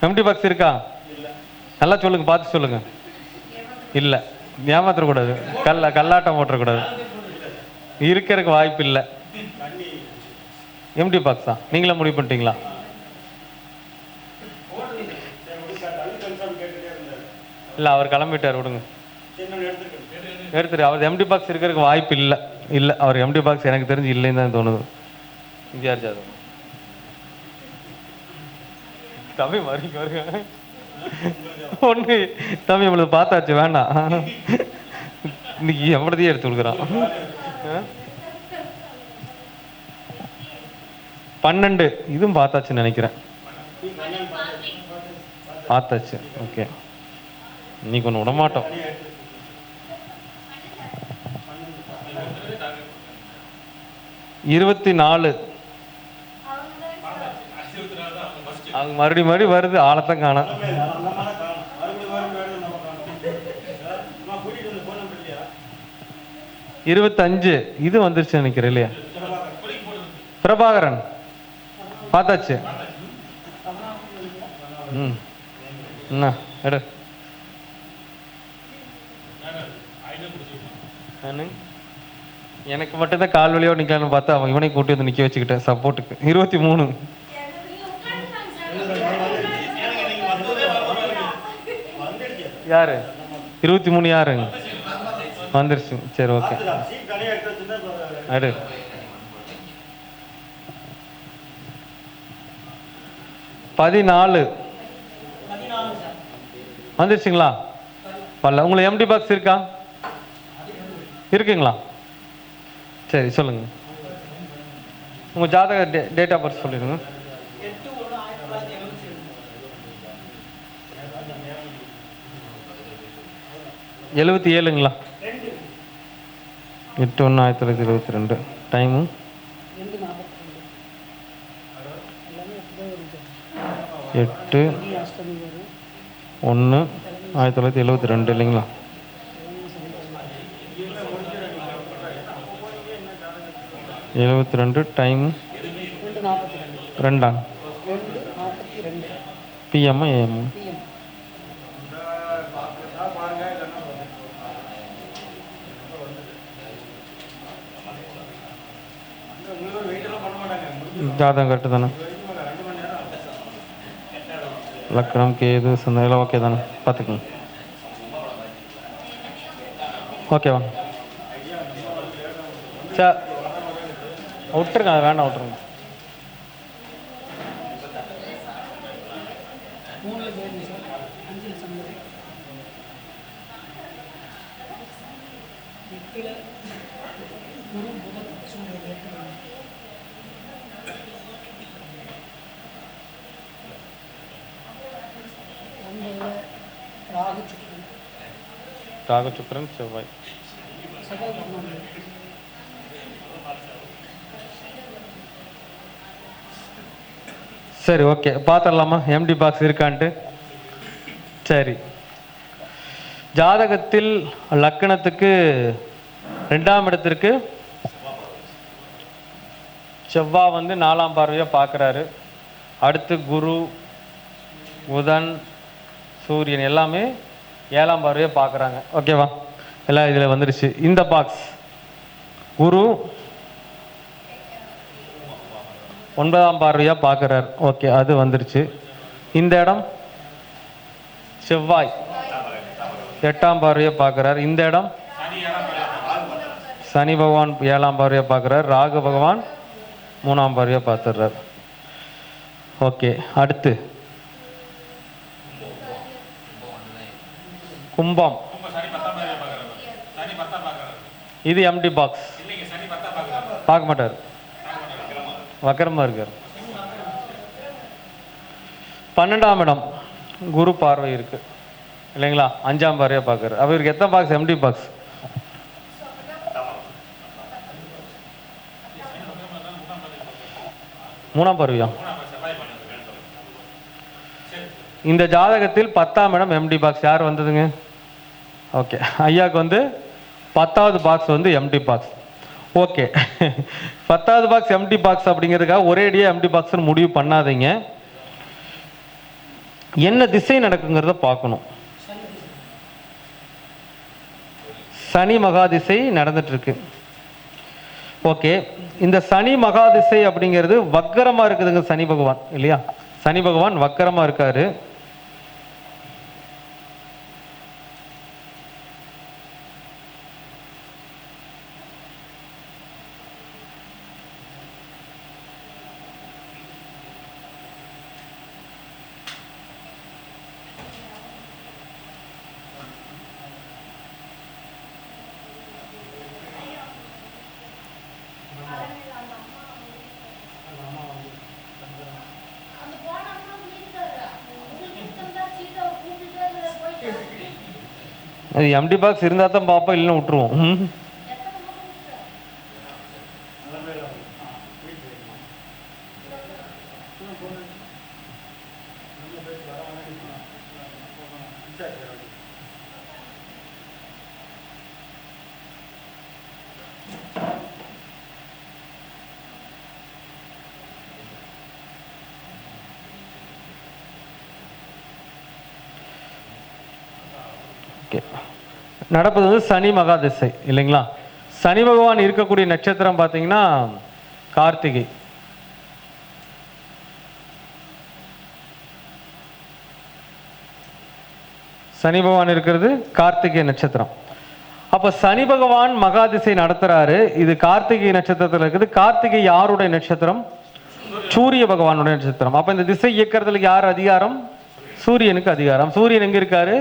A: எம்டி பாக்ஸ் இருக்கா? நல்லா சொல்லுங்க, பார்த்து சொல்லுங்க. இல்ல, ஏமாத்தக்கூடாது, கல்லாட்டம் போட்டக்கூடாது. இருக்கிறதுக்கு வாய்ப்பு இல்லை. எம்டி பாக்ஸா? நீங்களே முடிவு பண்ணிட்டீங்களா? இல்லை, அவர் கிளம்பிட்டார், விடுங்க. எடுத்துரு. அவர் எம்டி பாக்ஸ் இருக்கிறதுக்கு வாய்ப்பு இல்லை. இல்லை, அவர் எம்டி பாக்ஸ் எனக்கு தெரிஞ்சு இல்லைன்னு தான் தோணுது. இந்தியார் ஜாதகம் தம்பி மறுக்க வருங்க. ஒன்று தம்பி நம்மளுக்கு பார்த்தாச்சு, வேண்டாம். இன்னைக்கு எவ்வளோதையே எடுத்து கொடுக்குறான். 12 இதுவும் பார்த்தாச்சுன்னு நினைக்கிறேன். பார்த்தாச்சு, ஓகே. இன்னைக்கு ஒன்று விடமாட்டோம். 24 அவங்க மறுபடியும் வருது, ஆழத்தான் காணோம். 25 இது வந்துருச்சு நினைக்கிறேன் இல்லையா? பிரபாகரன் பார்த்தாச்சு. என்ன எடு. எனக்கு மட்டும்தான் கால் வழியோடு நிற்கலான்னு பார்த்தா அவன் இவனை கூட்டி வந்து நிற்க வச்சுக்கிட்டேன் சப்போர்ட்டுக்கு. 23 யாரு? 23 யாருங்க? வந்துருச்சு, சரி ஓகே. அடு 14 வந்துருச்சுங்களா? வரல. உங்களுக்கு எம்டி பாக்ஸ் இருக்கா? இருக்குங்களா? சரி சொல்லுங்க. உங்க ஜாதக டேட் ஆஃப் பர்த் சொல்லிடுங்க. 77ங்களா? 8/1/1922. டைமு 8/1/1972 இல்லைங்களா? Time 2 PM AM. ஜாதகம் கரெக்டு தானே? லக்னம் கேது சந்தேகம் ஓகே தானே? பார்த்துக்கோங்க. ஓகேவா? சார் விட்டுருங்க, அதை வேண்டாம், விட்டுருங்க. ராகு சுக்கிரன் செவ்வாய். சரி ஓகே, பார்த்துடலாமா எம்டி பாக்ஸ் இருக்கான்ட்டு? சரி, ஜாதகத்தில் லக்னத்துக்கு 2ஆம் இடத்திற்கு செவ்வாய் வந்து 4ஆம் பார்வையாக பார்க்குறாரு. அடுத்து குரு, புதன், சூரியன் எல்லாமே 7ஆம் பார்வையாக பார்க்குறாங்க. ஓகேவா? எல்லாம் இதில் வந்துருச்சு. இந்த பாக்ஸ் குரு 9ஆம் பார்வையாக பார்க்குறார். ஓகே, அது வந்துருச்சு. இந்த இடம் செவ்வாய் 8ஆம் பார்வையாக பார்க்குறார். இந்த இடம் சனி பகவான் 7ஆம் பார்வையாக பார்க்குறார். ராகு பகவான் 3ஆம் பார்வையாக பார்த்துடுறார். ஓகே, அடுத்து கும்பம் இது எம்டி பாக்ஸ். பார்க்க மாட்டார், வக்கரமா இருக்கார். 12ஆம் இடம் குரு பார்வை இருக்கு இல்லைங்களா, 5ஆம் பார்வையா பார்க்கறாரு. அப்ப இவருக்கு எத்தனை பாக்ஸ் எம்டி பாக்ஸ்? மூணாம் பார்வையா? இந்த ஜாதகத்தில் 10ஆம் இடம் எம்டி பாக்ஸ் யார் வந்ததுங்க? ஓகே, ஐயாவுக்கு வந்து 10வது பாக்ஸ் வந்து எம்டி பாக்ஸ். ஓகே, 10வது பாக்ஸ் எம்டி பாக்ஸ் அப்படிங்கிறதுக்காக ஒரேடியாக எம்டி பாக்ஸ்னு முடிவு பண்ணாதீங்க. என்ன திசை நடக்குங்கிறத பார்க்கணும். சனி மகாதிசை நடந்துட்டு இருக்கு. ஓகே, இந்த சனி மகாதிசை அப்படிங்கிறது வக்கரமா இருக்குதுங்க சனி பகவான் இல்லையா? சனி பகவான் வக்கரமா இருக்காரு. அது எம்டி பாக்ஸ் இருந்தால் தான் பார்ப்போம், இல்லைன்னு விட்டுருவோம். நடப்பது வந்து சனி மகாதிசை இல்லைங்களா? சனி பகவான் இருக்கக்கூடிய நட்சத்திரம் பார்த்தீங்கன்னா கார்த்திகை. சனி பகவான் இருக்கிறது கார்த்திகை நட்சத்திரம். அப்ப சனி பகவான் மகாதிசை நடத்துறாரு. இது கார்த்திகை நட்சத்திரத்தில் இருக்குது. கார்த்திகை யாருடைய நட்சத்திரம்? சூரிய பகவானுடைய நட்சத்திரம். அப்ப இந்த திசை இயக்கிறதுல யார் அதிகாரம்? சூரியனுக்கு அதிகாரம். சூரியன் எங்க இருக்காரு?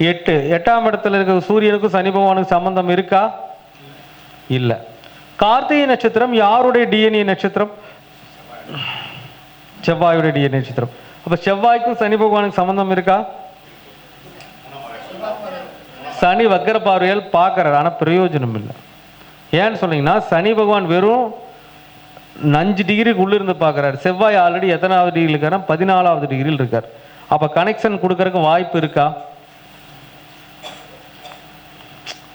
A: 8ஆம் இடத்துல இருக்க சூரியனுக்கும் சனி பகவானுக்கு சம்பந்தம் இருக்கா? இல்ல. கார்த்திகை நட்சத்திரம் யாருடைய டிஎன்ஏ நட்சத்திரம்? செவ்வாயுடைய டிஎன்ஏ நட்சத்திரம். அப்ப செவ்வாய்க்கும் சனி பகவானுக்கு சம்பந்தம் இருக்கா? சனி வக்கர பார்வையால் பார்க்கிறார், ஆனா பிரயோஜனம் இல்லை. ஏன்னு சொன்னீங்கன்னா சனி பகவான் வெறும் 5 டிகிரிக்கு உள்ள இருந்து பார்க்கிறார். செவ்வாய் ஆல்ரெடி எத்தனாவது டிகிரி இருக்காரு? 14வது டிகிரியில் இருக்கார். அப்ப கனெக்ஷன் கொடுக்கறதுக்கு வாய்ப்பு இருக்கா?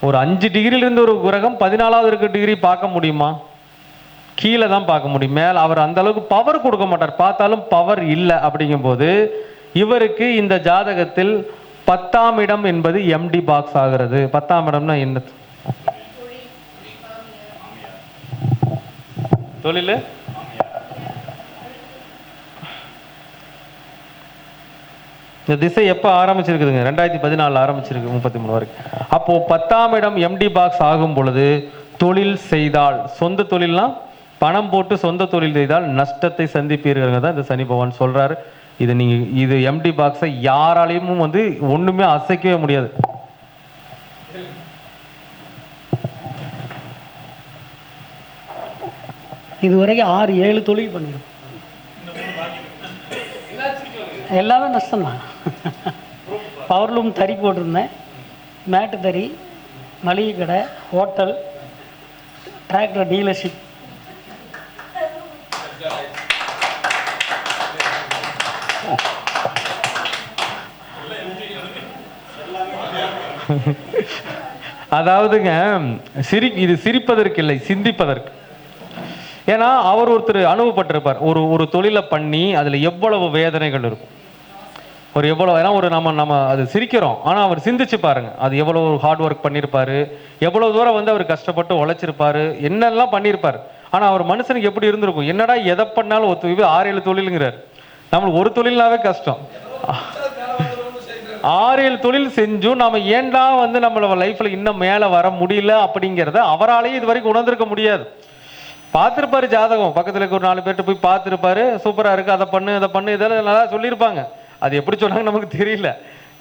A: ஒரு 5 டிகிரியிலிருந்து ஒரு கிரகம் 14வது டிகிரி பார்க்க முடியுமா? கீழே தான் பார்க்க முடியும். மேலே அவர் அந்த அளவுக்கு பவர் கொடுக்க மாட்டார், பார்த்தாலும் பவர் இல்லை. அப்படிங்கும்போது இவருக்கு இந்த ஜாதகத்தில் 10ஆம் இடம் என்பது எம்டி பாக்ஸ் ஆகிறது. 10ஆம் இடம்னா என்ன? தொழில். இந்த திசை எப்போ ஆரம்பிச்சிருக்குதுங்க? 2014 ஆரம்பிச்சிருக்கு, 33 வரைக்கும். அப்போ 10ஆம் இடம் எம்டி பாக்ஸ் ஆகும் பொழுது தொழில் செய்தால், சொந்த தொழில்னா பணம் போட்டு சொந்த தொழில் செய்தால் நஷ்டத்தை சந்திப்பீர்கள் தான் இந்த சனி பகவான் சொல்றாரு. இது நீங்க இது எம்டி பாக்ஸை யாராலையும் வந்து ஒண்ணுமே அசைக்கவே முடியாது.
C: இதுவரைக்கும் 6-7 தொழில் பண்ணிடும், எல்லாமே நஷ்டம்தான். பவர்லூம் தறி போட்டிருந்தேன், மேட்டு தறி, மளிகை கடை, ஹோட்டல், டிராக்டர் டீலர்ஷிப்.
A: அதாவதுங்க இது சிரிப்பதற்கு இல்லை, சிந்திப்பதற்கு. ஏன்னா அவர் ஒருத்தர் அனுபவப்பட்டிருப்பார். ஒரு தொழிலை பண்ணி அதுல எவ்வளவு வேதனைகள் இருக்கும், ஒரு எவ்வளவு, ஏன்னா ஒரு நம்ம அது சிரிக்கிறோம், ஆனா அவர் சிந்திச்சு பாருங்க, அது எவ்வளவு ஹார்ட் ஒர்க் பண்ணியிருப்பாரு, எவ்வளவு தூரம் வந்து அவர் கஷ்டப்பட்டு உழைச்சிருப்பாரு, என்னெல்லாம் பண்ணியிருப்பாரு. ஆனா அவர் மனுஷனுக்கு எப்படி இருந்திருக்கும், என்னடா எதை பண்ணாலும் 6-7 தொழிலுங்கிறார். நம்மளுக்கு ஒரு தொழில்னாவே கஷ்டம், 6-7 தொழில் செஞ்சும் நாம ஏன்டா வந்து நம்மளோட லைஃப்ல இன்னும் மேல வர முடியல அப்படிங்கிறத அவராலேயே இது வரைக்கும் உணர்ந்திருக்க முடியாது. பார்த்துருப்பாரு ஜாதகம், பக்கத்துல இருக்க ஒரு 4 பேர்கிட்ட போய் பார்த்துருப்பாரு, சூப்பரா இருக்கு, அதை பண்ணு இதை பண்ணு, இதெல்லாம் நல்லா சொல்லியிருப்பாங்க. அது எப்படி சொன்னாங்க நமக்கு தெரியல.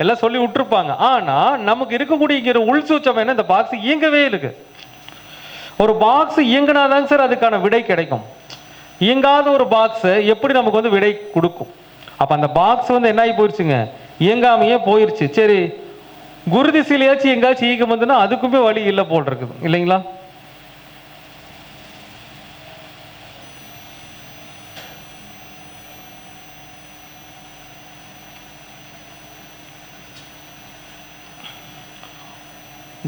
A: எல்லாம் சொல்லி விட்டுருப்பாங்க. ஆனா நமக்கு இருக்கக்கூடிய உள் சூச்சம் என்ன, இந்த பாக்ஸ் இயங்கவே இருக்கு. ஒரு பாக்ஸ் இயங்கினாதாங்க சார் அதுக்கான விடை கிடைக்கும். இயங்காத ஒரு பாக்ஸ் எப்படி நமக்கு வந்து விடை கொடுக்கும்? அப்ப அந்த பாக்ஸ் வந்து என்ன ஆகி போயிடுச்சுங்க, இயங்காமையே போயிருச்சு. சரி, குரு திசையிலேயாச்சும் எங்காச்சும் இயக்கம் வந்துன்னா அதுக்குமே வழி இல்லை போல் இருக்குது இல்லைங்களா?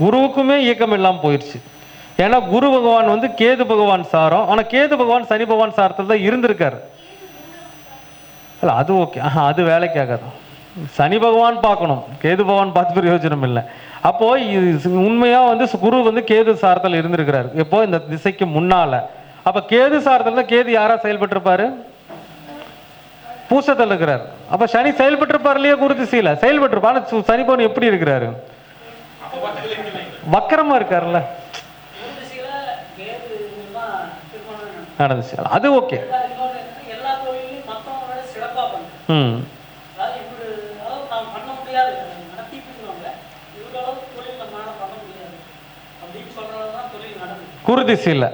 A: குருவுக்குமே இயக்கம் இல்லாமல் போயிடுச்சு. ஏன்னா குரு பகவான் வந்து கேது பகவான் சாரம், ஆனால் கேது பகவான் சனி பகவான் சாரத்தில் தான் இருந்திருக்காரு. இல்லை அது ஓகே, அது வேலைக்கு ஆகாது. சனி பகவான் பார்க்கணும், கேது பகவான் பார்த்து பிரயோஜனம் இல்லை. அப்போ உண்மையாக வந்து குரு வந்து கேது சாரத்தில் இருந்திருக்கிறாரு எப்போ, இந்த திசைக்கு முன்னால. அப்போ கேது சாரத்தில் கேது யாரா செயல்பட்டிருப்பாரு, பூசத்தில் இருக்கிறார். அப்போ சனி செயல்பட்டிருப்பார் இல்லையா, குரு திசையில் செயல்பட்டிருப்பார். ஆனால் சனி பகவான் எப்படி இருக்கிறாரு, வக்கரமா இருக்காருல்ல, நடந்துச்சு. அது ஓகே. குரு திசையில்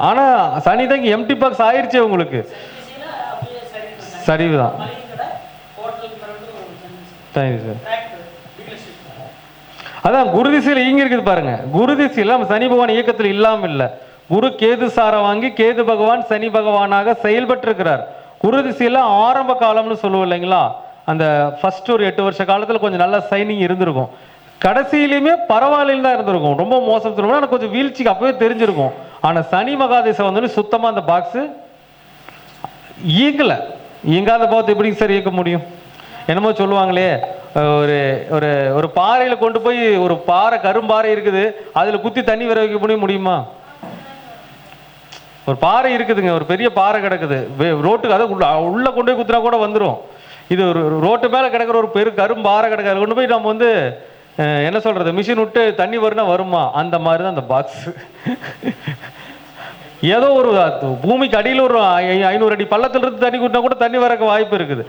A: ஆனா சனிதான் எம்டி பாக்ஸ் ஆயிடுச்சு உங்களுக்கு, சரிதான். அதான் குரு திசையில் இங்க இருக்குது பாருங்க. குரு திசையில் நம்ம சனி பகவான் இயக்கத்தில் இல்லாம இல்ல, குரு கேது சாரம் வாங்கி கேது பகவான் சனி பகவானாக செயல்பட்டிருக்கிறார். குரு திசையில ஆரம்ப காலம்னு சொல்லுவோம் இல்லைங்களா, அந்த ஃபர்ஸ்ட் ஒரு 8 வருஷ காலத்துல கொஞ்சம் நல்ல சைனிங் இருந்திருக்கும். கடைசியிலுமே பரவாயில்லைன்னு தான் இருந்திருக்கும். ரொம்ப மோசம் எனக்கு கொஞ்சம் வீழ்ச்சிக்கு அப்பவே தெரிஞ்சிருக்கும். ஆனா சனி மகாதேசம் வந்து சுத்தமா அந்த பாக்ஸ் இயங்கல. இயங்காத பாவத்தை எப்படி சார் இயக்க முடியும்? என்னமோ சொல்லுவாங்களே, ஒரு ஒரு ஒரு பாறையில கொண்டு போய், ஒரு பாறை கரும்பாறை இருக்குது, அதுல குத்தி தண்ணி வர வைக்க முடியுமா? ஒரு பாறை இருக்குதுங்க, ஒரு பெரிய பாறை கிடக்குது ரோட்டுக்கு, அதை உள்ள கொண்டு போய் குத்துனா கூட வந்துடும். இது ஒரு ரோட்டு மேல கிடக்கிற ஒரு பெரு கரும்பாறை கிடக்காது, கொண்டு போய் நம்ம வந்து என்ன சொல்றது, மிஷின் விட்டு தண்ணி வரும்னா வருமா? அந்த மாதிரி தான் அந்த பாக்ஸ். ஏதோ ஒரு பூமிக்கு அடியில் ஒரு 500 அடி பள்ளத்துல இருந்து தண்ணி குட்டினா கூட தண்ணி வரக்க வாய்ப்பு இருக்குது,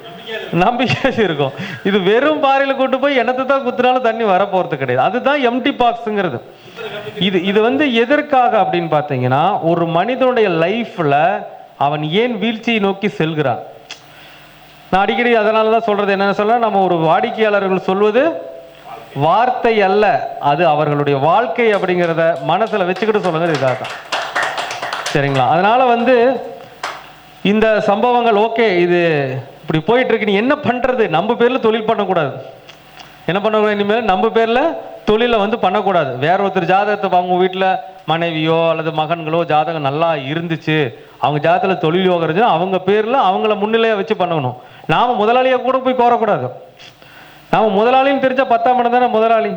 A: நம்பிக்கை இருக்கும். இது வெறும் பாறையில கொண்டு போய் என்னத்தை தான் குத்துனாலும் தண்ணி வர போறது கிடையாது. அதுதான் எம்டி பாக்ஸுங்கிறது. இது வந்து எதற்காக அப்படின்னு பார்த்தீங்கன்னா, ஒரு மனிதனுடைய லைஃப்ல அவன் ஏன் வீழ்ச்சியை நோக்கி செல்கிறான். நான் அடிக்கடி அதனால தான் சொல்றது என்னன்னு சொல்ல, நம்ம ஒரு வாடிக்கையாளர்கள் சொல்வது வார்த்தை அல்ல, அது அவர்களுடைய வாழ்க்கை அப்படிங்கிறத மனசுல வச்சுக்கிட்டு சொல்லுங்க. இதுக்காக சரிங்களா? அதனால வந்து இந்த சம்பவங்கள் ஓகே, இது இப்படி போயிட்டு இருக்கு, நீ என்ன பண்றது? நம்ம பேர்ல தொழில் பண்ணக்கூடாது. என்ன பண்ணக்கூடாது, இனிமேல் நம்ம பேர்ல தொழிலை வந்து பண்ணக்கூடாது. வேற ஒருத்தர் ஜாதகத்தை, அவங்க வீட்டில் மனைவியோ அல்லது மகன்களோ ஜாதகம் நல்லா இருந்துச்சு, அவங்க ஜாதகத்தில் தொழில் யோகம் இருந்துச்சு, அவங்க பேர்ல அவங்கள முன்னிலையா வச்சு பண்ணணும். நாம முதலாளியா கூட போய் கோரக்கூடாது. நாம முதலாளின்னு தெரிஞ்சா 10ஆம் இடம் தானே முதலாளி,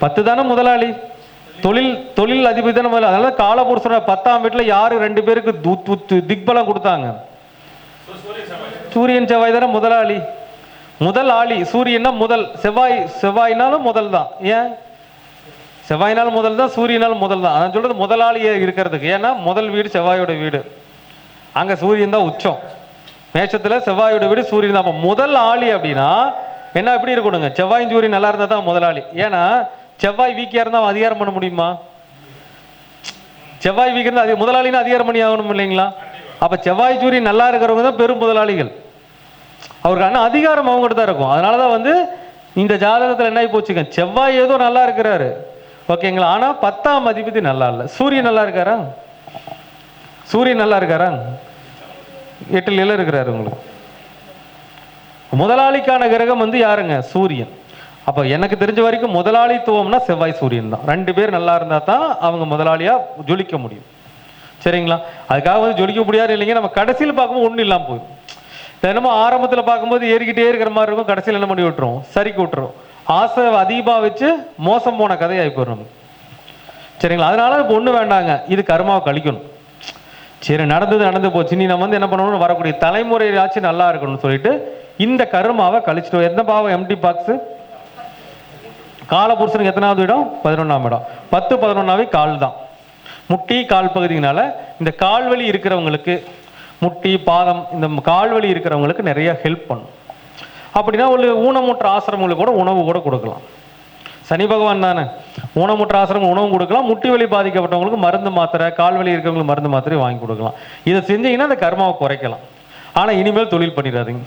A: 10 தானே முதலாளி, தொழில் அதிபதி தானே முதலாளி. அதனால காலபுருஷன 10ஆம் வீட்டுல யாரு 2 பேருக்கு திக்பலம் கொடுத்தாங்க? சூரியன் செவ்வாய் தானே முதலாளி, முதல் ஆளி. சூரியன்னா முதல், செவ்வாய்னாலும் முதல் தான். ஏன் செவ்வாய்னாலும் முதல் தான், சூரியனாலும் முதல் தான். அதான் சொல்றது முதலாளியே இருக்கிறதுக்கு. ஏன்னா முதல் வீடு செவ்வாயோட வீடு, அங்க சூரியன் தான் உச்சம். மேஷத்துல செவ்வாயோட வீடு சூரியன் தான். முதல் ஆளி அப்படின்னா என்ன, எப்படி இருக்கணுங்க? செவ்வாயும் சூரியன் நல்லா இருந்தா தான் முதலாளி. ஏன்னா செவ்வாய் வீக்கியா இருந்தா அதிகாரம் பண்ண முடியுமா? செவ்வாய் வீக்கா இருந்தா முதலாளினா அதிகாரம் பண்ணி ஆகணும் இல்லைங்களா? அப்ப செவ்வாய் சூரியன் நல்லா இருக்கிறவங்க தான் பெரும் முதலாளிகள். அவருக்கான அதிகாரம் அவங்ககிட்ட தான் இருக்கும். அதனாலதான் வந்து இந்த ஜாதகத்துல என்ன ஆகி போச்சுங்க, செவ்வாய் ஏதோ நல்லா இருக்கிறாரு ஓகேங்களா, ஆனா 10ஆம் அதிபதி நல்லா இல்லை. சூரியன் நல்லா இருக்காரா? சூரியன் நல்லா இருக்காரா? 8ல இருக்கிறாரு. உங்களுக்கு முதலாளிக்கான கிரகம் வந்து யாருங்க? சூரியன். அப்ப எனக்கு தெரிஞ்ச வரைக்கும் முதலாளித்துவம்னா செவ்வாய் சூரியன் தான். 2 பேர் நல்லா இருந்தா தான் அவங்க முதலாளியா ஜொலிக்க முடியும். சரிங்களா? அதுக்காக வந்து ஜொலிக்க முடியாது இல்லைங்க. நம்ம கடைசியில் பார்க்கும்போது ஒன்றும் இல்லாமல் போயிடும். தினமும் ஆரம்பத்தில் பார்க்கும்போது ஏறிக்கிட்டே இருக்கிற மாதிரி இருக்கும், கடைசியில் என்ன பண்ணி விட்டுரும், சரிக்கு விட்டுரும். ஆசை அதிகமாக வச்சு மோசம் போன கதையாகி போயிடும் நமக்கு. சரிங்களா? அதனால இப்போ ஒன்றும் வேண்டாங்க, இது கர்மாவை கழிக்கணும். சரி, நடந்து போச்சு, நீ நம்ம வந்து என்ன பண்ணணும்னு வரக்கூடிய தலைமுறையாச்சும் நல்லா இருக்கணும்னு சொல்லிட்டு இந்த கர்மாவை கழிச்சிட்டோம். எந்த பாவம் எம்டி பாக்ஸ்? காலபுருஷனுக்கு எத்தனாவது இடம்? 11ஆம் இடம். 10, 11ஆவே கால் தான், முட்டி கால் பகுதியினால இந்த கால்வலி இருக்கிறவங்களுக்கு, முட்டி பாதம் இந்த கால்வலி இருக்கிறவங்களுக்கு நிறைய ஹெல்ப் பண்ணும். அப்படின்னா ஒரு ஊனமுற்ற ஆசிரமங்களுக்கு கூட உணவு கூட கொடுக்கலாம். சனி பகவான் தானே, ஊனமுற்ற ஆசிரமம் உணவும் கொடுக்கலாம், முட்டி வலி பாதிக்கப்பட்டவங்களுக்கு மருந்து மாத்திரை, கால்வலி இருக்கிறவங்களுக்கு மருந்து மாத்திரை வாங்கி கொடுக்கலாம். இதை செஞ்சீங்கன்னா அந்த கர்மாவை குறைக்கலாம். ஆனால் இனிமேல் தொழில் பண்ணிடாதீங்க.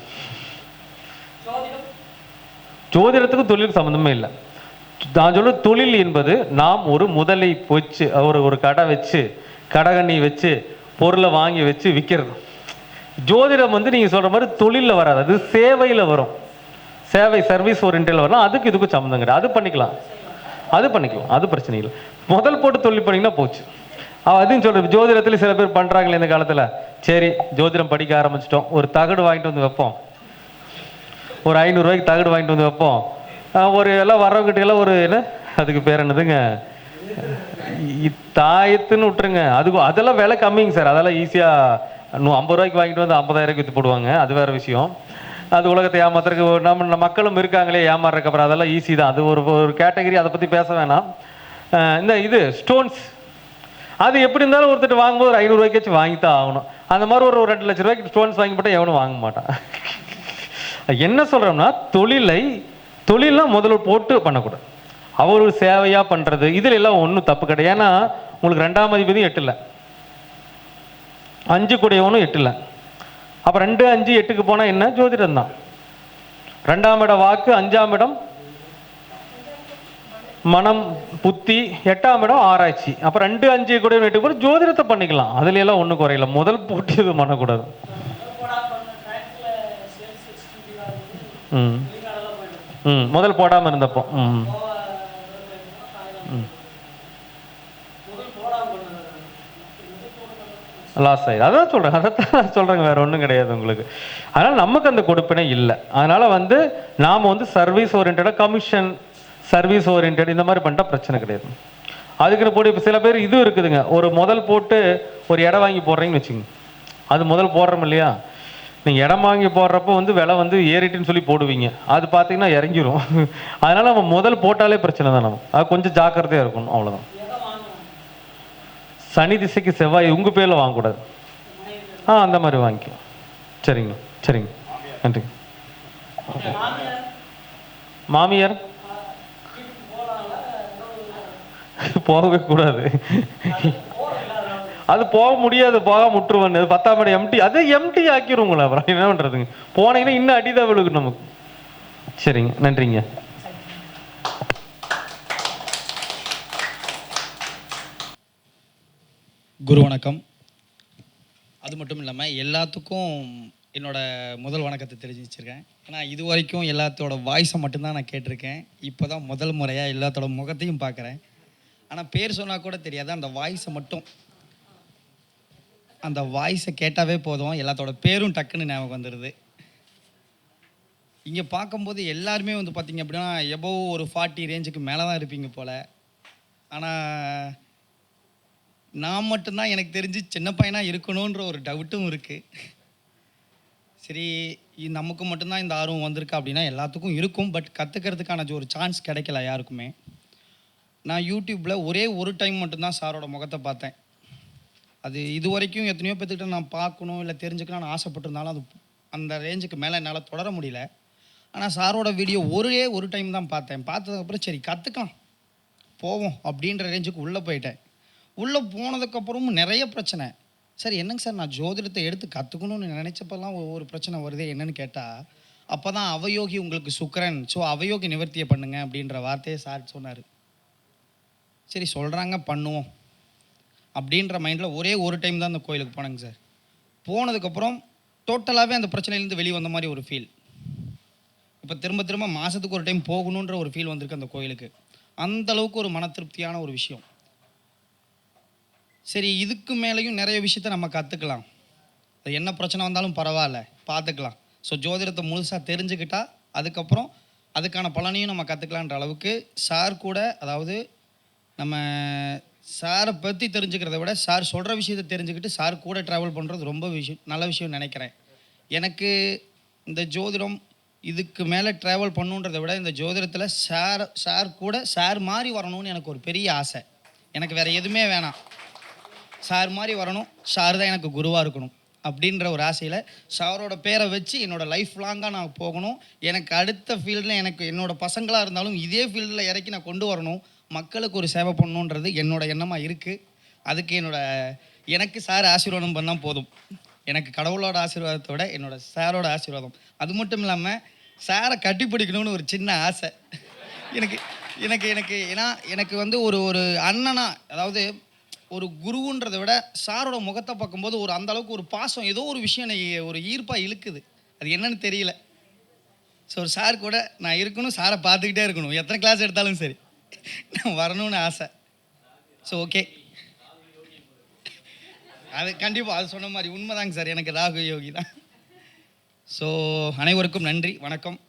A: ஜோதிடத்துக்கு தொழில் சம்மந்தமே இல்லை. நான் சொல்ல தொழில் என்பது நாம் ஒரு முதலை வச்சு ஒரு கடை வச்சு கடகண்ணி வச்சு பொருளை வாங்கி வச்சு விற்கிறது. ஜோதிடம் நீங்கள் சொல்கிற மாதிரி தொழிலில் வராது, அது சேவையில் வரும். சேவை சர்வீஸ் ஓரியன்டில் வரலாம். அதுக்கு இதுக்கும் சம்மந்தம் கிடையாது. அது பண்ணிக்கலாம், அது பிரச்சனை இல்லை. முதல் போட்டு தொழில் பண்ணிங்கன்னா போச்சு. அதையும் சொல்கிறேன், ஜோதிடத்தில் சில பேர் பண்ணுறாங்களே இந்த காலத்தில். சரி ஜோதிடம் படிக்க ஆரம்பிச்சிட்டோம், ஒரு தகடு வாங்கிட்டு வந்து வைப்போம், ஒரு 500 ரூபாய்க்கு தகடு வாங்கிட்டு வந்து வைப்போம், ஒரு எல்லாம் வர்றவங்கிட்ட எல்லாம் ஒரு என்ன அதுக்கு பேர் என்னதுங்க தாயத்துன்னு விட்டுருங்க. அதெல்லாம் விலை கம்மிங்க சார். அதெல்லாம் ஈஸியாக 50 ரூபாய்க்கு வாங்கிட்டு வந்து 50,000 விற்று போடுவாங்க. அது வேறு விஷயம். அது உலகத்தை ஏமாத்துறதுக்கு நம்ம மக்களும் இருக்காங்களே ஏமாறுறதுக்கு. அப்புறம் அதெல்லாம் ஈஸி தான். அது ஒரு கேட்டகரி, அதை பற்றி பேச வேணாம். இது ஸ்டோன்ஸ், அது எப்படி இருந்தாலும் ஒருத்தர் வாங்கும்போது ஒரு 500 ரூபாய்க்காச்சும் வாங்கித்தான் ஆகணும். அந்த மாதிரி ஒரு 2 லட்ச ரூபாய்க்கு ஸ்டோன்ஸ் வாங்கி போட்டால் எவனும் வாங்க மாட்டான். என்ன சொல்கிறோம்னா தொழிலாம் முதல்ல போட்டு பண்ணக்கூடாது. அவர் ஒரு சேவையாக பண்ணுறது இதில் எல்லாம் ஒன்றும் தப்பு கிடையாது. ஏன்னா உங்களுக்கு 2ஆம் அதிபதியும் 8 5 கூடையவனும் 8. அப்போ 2, 5, 8க்கு போனால் என்ன ஜோதிடம் தான். 2ஆம் இடம் வாக்கு, 5ஆம் இடம் மனம் புத்தி, 8ஆம் இடம் ஆராய்ச்சி. அப்போ 2, 5 கூட 8 கூட ஜோதிடத்தை பண்ணிக்கலாம். அதுல எல்லாம் ஒன்றும் குறையில. முதல் போட்டி இது பண்ணக்கூடாது. முதல் போடாமல் இருந்தப்போ லாஸ் ஆயிடுது. அதான் சொல்கிறேங்க, வேறு ஒன்றும் கிடையாது உங்களுக்கு. அதனால் நமக்கு அந்த கொடுப்பினை இல்லை. அதனால் நாம் சர்வீஸ் ஓரியன்டாக கமிஷன் சர்வீஸ் ஓரியன்ட் இந்த மாதிரி பண்ணிட்டா பிரச்சனை கிடையாது. அதுக்குன்னு போட்டு இப்போ சில பேர் இது இருக்குதுங்க, ஒரு முதல் போட்டு ஒரு இடம் வாங்கி போடுறீங்கன்னு வச்சுங்க. அது முதல் போடுறோம் இல்லையா, நீங்கள் இடம் வாங்கி போடுறப்போ விலை ஏறிட்டுன்னு சொல்லி போடுவீங்க. அது பார்த்தீங்கன்னா இறங்கிரும். அதனால் நம்ம முதல் போட்டாலே பிரச்சனை தான். நம்ம அது கொஞ்சம் ஜாக்கிரதையாக இருக்கணும், அவ்வளோதான். சனி திசைக்கு செவ்வாய் உங்கள் பேரில் வாங்கக்கூடாது. அந்த மாதிரி வாங்கிக்கலாம். சரிங்க நன்றி. மாமியார் போகவே கூடாது. அது போக முடியாது, போக முட்டுருவான். 10ஆம் இடம் எம்டி, அதை எம்டி ஆக்கிடுவோங்களா? அப்புறம் என்ன பண்ணுறதுங்க? போனீங்கன்னா இன்னும் அடிதான் விழுகு நமக்கு. சரிங்க, நன்றிங்க.
D: குரு வணக்கம். அது மட்டும் இல்லாமல் எல்லாத்துக்கும் என்னோட முதல் வணக்கத்தை தெரிஞ்சு வச்சுருக்கேன். ஏன்னா இது வரைக்கும் எல்லாத்தோட வாய்ஸை மட்டும்தான் நான் கேட்டிருக்கேன். இப்போ தான் முதல் முறையாக எல்லாத்தோட முகத்தையும் பார்க்குறேன். ஆனால் பேர் சொன்னால் கூட தெரியாது, அந்த வாய்ஸை மட்டும், அந்த வாய்ஸை கேட்டாவே போதும், எல்லாத்தோட பேரும் டக்குன்னு ஞாபகம் வந்துடுது. இங்கே பார்க்கும்போது எல்லாருமே பார்த்திங்க அப்படின்னா எபோவ் ஒரு 40 ரேஞ்சுக்கு மேலே தான் இருப்பீங்க போல். ஆனால் நான் மட்டும்தான் எனக்கு தெரிஞ்சு சின்ன பையனாக இருக்கணுன்ற ஒரு டவுட்டும் இருக்குது. சரி, நமக்கு மட்டும்தான் இந்த ஆர்வம் வந்திருக்கு அப்படின்னா எல்லாத்துக்கும் இருக்கும். பட் கற்றுக்கிறதுக்கான ஒரு சான்ஸ் கிடைக்கல யாருக்குமே. நான் யூடியூப்பில் ஒரே ஒரு டைம் மட்டும்தான் சாரோட முகத்தை பார்த்தேன். அது இது வரைக்கும் எத்தனையோ பேர்த்துக்கிட்ட நான் பார்க்கணும் இல்லை தெரிஞ்சுக்கணும் நான் ஆசைப்பட்டிருந்தாலும் அது அந்த ரேஞ்சுக்கு மேலே என்னால் தொடர முடியல. ஆனால் சாரோட வீடியோ ஒரு டைம் தான் பார்த்தேன். பார்த்ததுக்கப்புறம் சரி கற்றுக்கலாம் போவோம் அப்படின்ற ரேஞ்சுக்கு உள்ளே போயிட்டேன். உள்ளே போனதுக்கப்புறமும் நிறைய பிரச்சனை. சரி என்னங்க சார், நான் ஜோதிடத்தை எடுத்து கற்றுக்கணும்னு நினச்சப்பெல்லாம் ஒவ்வொரு பிரச்சனை வருதே என்னன்னு கேட்டால், அப்போ தான் அவயோகி உங்களுக்கு சுக்கரன், ஸோ அவயோகி நிவர்த்தியை பண்ணுங்க அப்படின்ற வார்த்தையை சார் சொன்னார். சரி சொல்கிறாங்க பண்ணுவோம் அப்படின்ற மைண்டில் ஒரே ஒரு டைம் தான் அந்த கோயிலுக்கு போனேங்க சார். போனதுக்கப்புறம் டோட்டலாகவே அந்த பிரச்சனையிலேருந்து வெளியே வந்த மாதிரி ஒரு ஃபீல். இப்போ திரும்ப மாதத்துக்கு ஒரு டைம் போகணுன்ற ஒரு ஃபீல் வந்திருக்கு அந்த கோயிலுக்கு. அந்தளவுக்கு ஒரு மன திருப்தியான ஒரு விஷயம். சரி இதுக்கு மேலேயும் நிறைய விஷயத்த நம்ம கற்றுக்கலாம். அது என்ன பிரச்சனை வந்தாலும் பரவாயில்ல பார்த்துக்கலாம். ஸோ ஜோதிடத்தை முழுசாக தெரிஞ்சுக்கிட்டால் அதுக்கப்புறம் அதுக்கான பலனையும் நம்ம கற்றுக்கலான்ற அளவுக்கு சார் கூட, அதாவது நம்ம சாரை பற்றி தெரிஞ்சுக்கிறத விட சார் சொல்கிற விஷயத்தை தெரிஞ்சுக்கிட்டு சார் கூட ட்ராவல் பண்ணுறது ரொம்ப நல்ல விஷயம் நினைக்கிறேன். எனக்கு இந்த ஜோதிடம் இதுக்கு மேலே ட்ராவல் பண்ணுன்றதை விட இந்த ஜோதிடத்தில் சார் கூட சார் மாதிரி வரணும்னு எனக்கு ஒரு பெரிய ஆசை. எனக்கு வேறு எதுவுமே வேணாம், சார் மாதிரி வரணும். சார் தான் எனக்கு குருவாக இருக்கணும். அப்படின்ற ஒரு ஆசையில் சாரோட பேரை வச்சு என்னோடய லைஃப் லாங்காக நான் போகணும். எனக்கு அடுத்த ஃபீல்டில் எனக்கு என்னோடய பசங்களாக இருந்தாலும் இதே ஃபீல்டில் இறக்கி நான் கொண்டு வரணும், மக்களுக்கு ஒரு சேவை பண்ணணுன்றது என்னோட எண்ணமாக இருக்குது. அதுக்கு எனக்கு சார் ஆசீர்வாதம் பண்ணால் போதும். எனக்கு கடவுளோட ஆசீர்வாதத்தை விட என்னோட சாரோட ஆசீர்வாதம். அது மட்டும் இல்லாமல் சாரை கட்டிப்பிடிக்கணும்னு ஒரு சின்ன ஆசை எனக்கு எனக்கு எனக்கு ஏன்னா எனக்கு வந்து ஒரு அண்ணனா, அதாவது ஒரு குருன்றதை விட சாரோட முகத்தை பார்க்கும்போது ஒரு அந்த அளவுக்கு ஒரு பாசம், ஏதோ ஒரு விஷயம் என்னை ஒரு ஈர்ப்பாக இழுக்குது. அது என்னன்னு தெரியல. ஸோ சார் கூட நான் இருக்கணும், சாரை பார்த்துக்கிட்டே இருக்கணும், எத்தனை கிளாஸ் எடுத்தாலும் சரி நான் வரணும்னு ஆசை. ஸோ ஓகே, அது கண்டிப்பாக அது சொன்ன மாதிரி உண்மைதாங்க சார், எனக்கு ராகு யோகி தான். ஸோ அனைவருக்கும் நன்றி, வணக்கம்.